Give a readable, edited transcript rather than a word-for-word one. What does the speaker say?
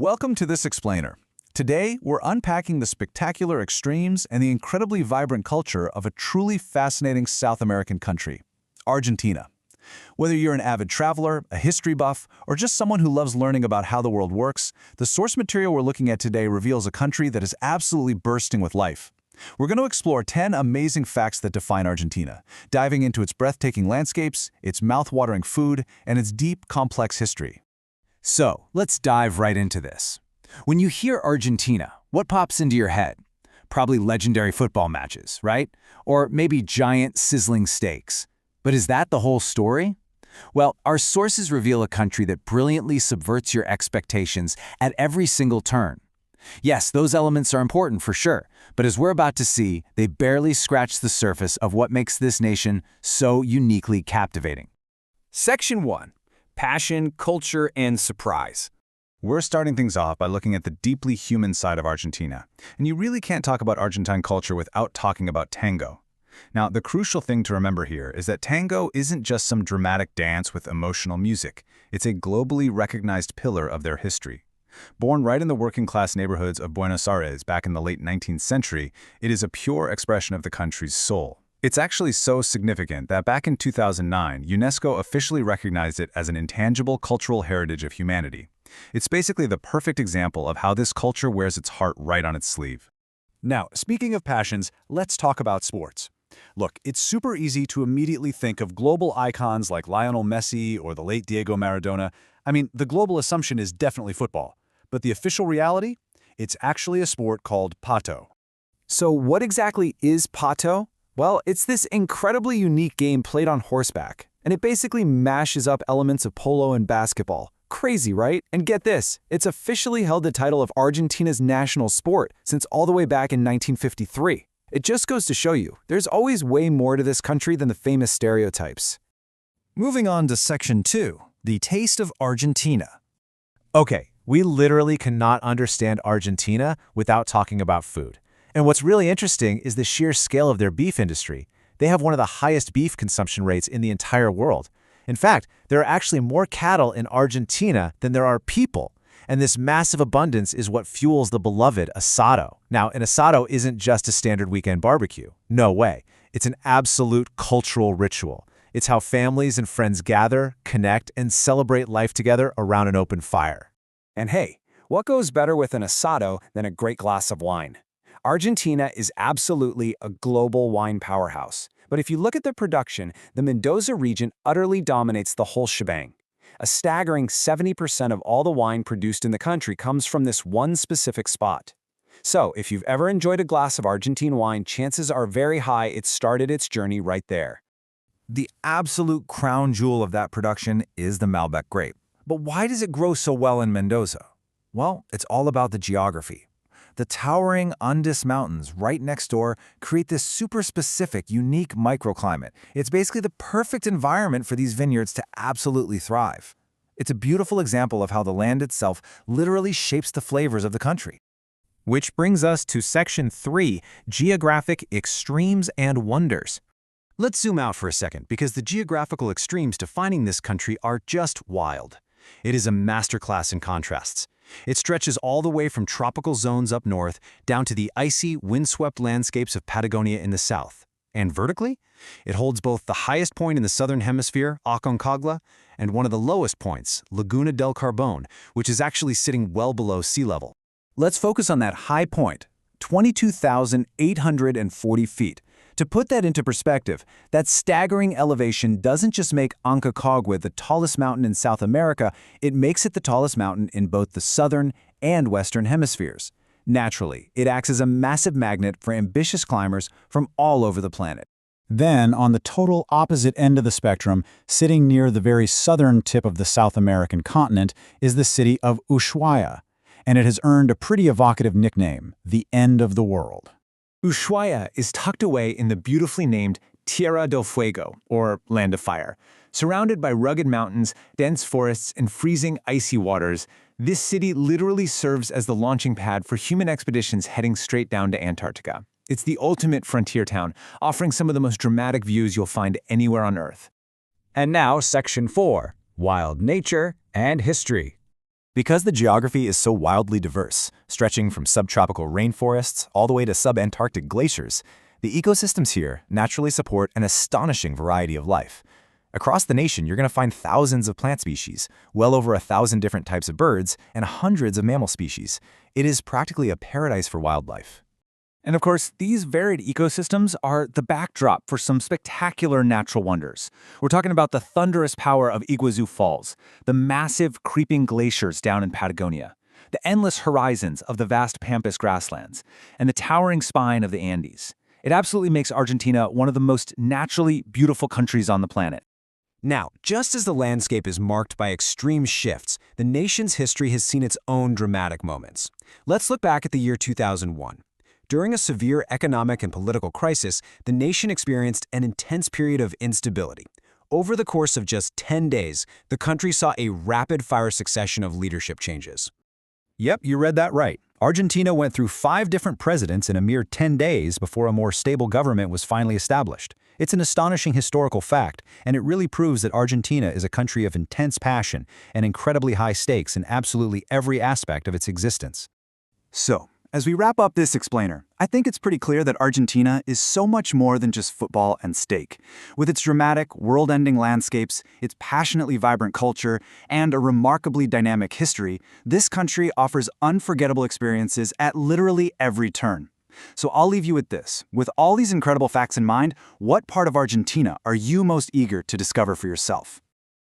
Welcome to this explainer. Today, we're unpacking the spectacular extremes and the incredibly vibrant culture of a truly fascinating South American country, Argentina. Whether you're an avid traveler, a history buff, or just someone who loves learning about how the world works, the source material we're looking at today reveals a country that is absolutely bursting with life. We're going to explore 10 amazing facts that define Argentina, diving into its breathtaking landscapes, its mouth-watering food, and its deep, complex history. So, let's dive right into this. When you hear Argentina, what pops into your head? Probably legendary football matches, right? Or maybe giant, sizzling steaks. But is that the whole story? Well, our sources reveal a country that brilliantly subverts your expectations at every single turn. Yes, those elements are important for sure, but as we're about to see, they barely scratch the surface of what makes this nation so uniquely captivating. Section 1. Passion, culture, and surprise. We're starting things off by looking at the deeply human side of Argentina. And you really can't talk about Argentine culture without talking about tango. Now, the crucial thing to remember here is that tango isn't just some dramatic dance with emotional music. It's a globally recognized pillar of their history. Born right in the working-class neighborhoods of Buenos Aires back in the late 19th century, it is a pure expression of the country's soul. It's actually so significant that back in 2009, UNESCO officially recognized it as an intangible cultural heritage of humanity. It's basically the perfect example of how this culture wears its heart right on its sleeve. Now, speaking of passions, let's talk about sports. Look, it's super easy to immediately think of global icons like Lionel Messi or the late Diego Maradona. I mean, the global assumption is definitely football. But the official reality? It's actually a sport called pato. So what exactly is pato? Well, it's this incredibly unique game played on horseback, and it basically mashes up elements of polo and basketball. Crazy, right? And get this, it's officially held the title of Argentina's national sport since all the way back in 1953. It just goes to show you, there's always way more to this country than the famous stereotypes. Moving on to Section 2, the taste of Argentina. Okay, we literally cannot understand Argentina without talking about food. And what's really interesting is the sheer scale of their beef industry. They have one of the highest beef consumption rates in the entire world. In fact, there are actually more cattle in Argentina than there are people. And this massive abundance is what fuels the beloved asado. Now, an asado isn't just a standard weekend barbecue. No way. It's an absolute cultural ritual. It's how families and friends gather, connect, and celebrate life together around an open fire. And hey, what goes better with an asado than a great glass of wine? Argentina is absolutely a global wine powerhouse. But if you look at the production, the Mendoza region utterly dominates the whole shebang. A staggering 70% of all the wine produced in the country comes from this one specific spot. So, if you've ever enjoyed a glass of Argentine wine, chances are very high it started its journey right there. The absolute crown jewel of that production is the Malbec grape. But why does it grow so well in Mendoza? Well, it's all about the geography. The towering Andes Mountains right next door create this super specific, unique microclimate. It's basically the perfect environment for these vineyards to absolutely thrive. It's a beautiful example of how the land itself literally shapes the flavors of the country. Which brings us to Section 3, Geographic Extremes and Wonders. Let's zoom out for a second because the geographical extremes defining this country are just wild. It is a masterclass in contrasts. It stretches all the way from tropical zones up north down to the icy, windswept landscapes of Patagonia in the south. And vertically, it holds both the highest point in the southern hemisphere, Aconcagua, and one of the lowest points, Laguna del Carbón, which is actually sitting well below sea level. Let's focus on that high point, 22,840 feet. To put that into perspective, that staggering elevation doesn't just make Aconcagua the tallest mountain in South America, it makes it the tallest mountain in both the southern and western hemispheres. Naturally, it acts as a massive magnet for ambitious climbers from all over the planet. Then, on the total opposite end of the spectrum, sitting near the very southern tip of the South American continent, is the city of Ushuaia, and it has earned a pretty evocative nickname, the End of the World. Ushuaia is tucked away in the beautifully named Tierra del Fuego, or Land of Fire. Surrounded by rugged mountains, dense forests, and freezing, icy waters, this city literally serves as the launching pad for human expeditions heading straight down to Antarctica. It's the ultimate frontier town, offering some of the most dramatic views you'll find anywhere on Earth. And now, Section 4, Wild Nature and History. Because the geography is so wildly diverse, stretching from subtropical rainforests all the way to subantarctic glaciers, the ecosystems here naturally support an astonishing variety of life. Across the nation, you're going to find thousands of plant species, well over 1,000 different types of birds, and hundreds of mammal species. It is practically a paradise for wildlife. And of course, these varied ecosystems are the backdrop for some spectacular natural wonders. We're talking about the thunderous power of Iguazu Falls, the massive creeping glaciers down in Patagonia, the endless horizons of the vast Pampas grasslands, and the towering spine of the Andes. It absolutely makes Argentina one of the most naturally beautiful countries on the planet. Now, just as the landscape is marked by extreme shifts, the nation's history has seen its own dramatic moments. Let's look back at the year 2001. During a severe economic and political crisis, the nation experienced an intense period of instability. Over the course of just 10 days, the country saw a rapid-fire succession of leadership changes. Yep, you read that right. Argentina went through 5 different presidents in a mere 10 days before a more stable government was finally established. It's an astonishing historical fact, and it really proves that Argentina is a country of intense passion and incredibly high stakes in absolutely every aspect of its existence. So, as we wrap up this explainer, I think it's pretty clear that Argentina is so much more than just football and steak. With its dramatic, world-ending landscapes, its passionately vibrant culture, and a remarkably dynamic history, this country offers unforgettable experiences at literally every turn. So I'll leave you with this. With all these incredible facts in mind, what part of Argentina are you most eager to discover for yourself?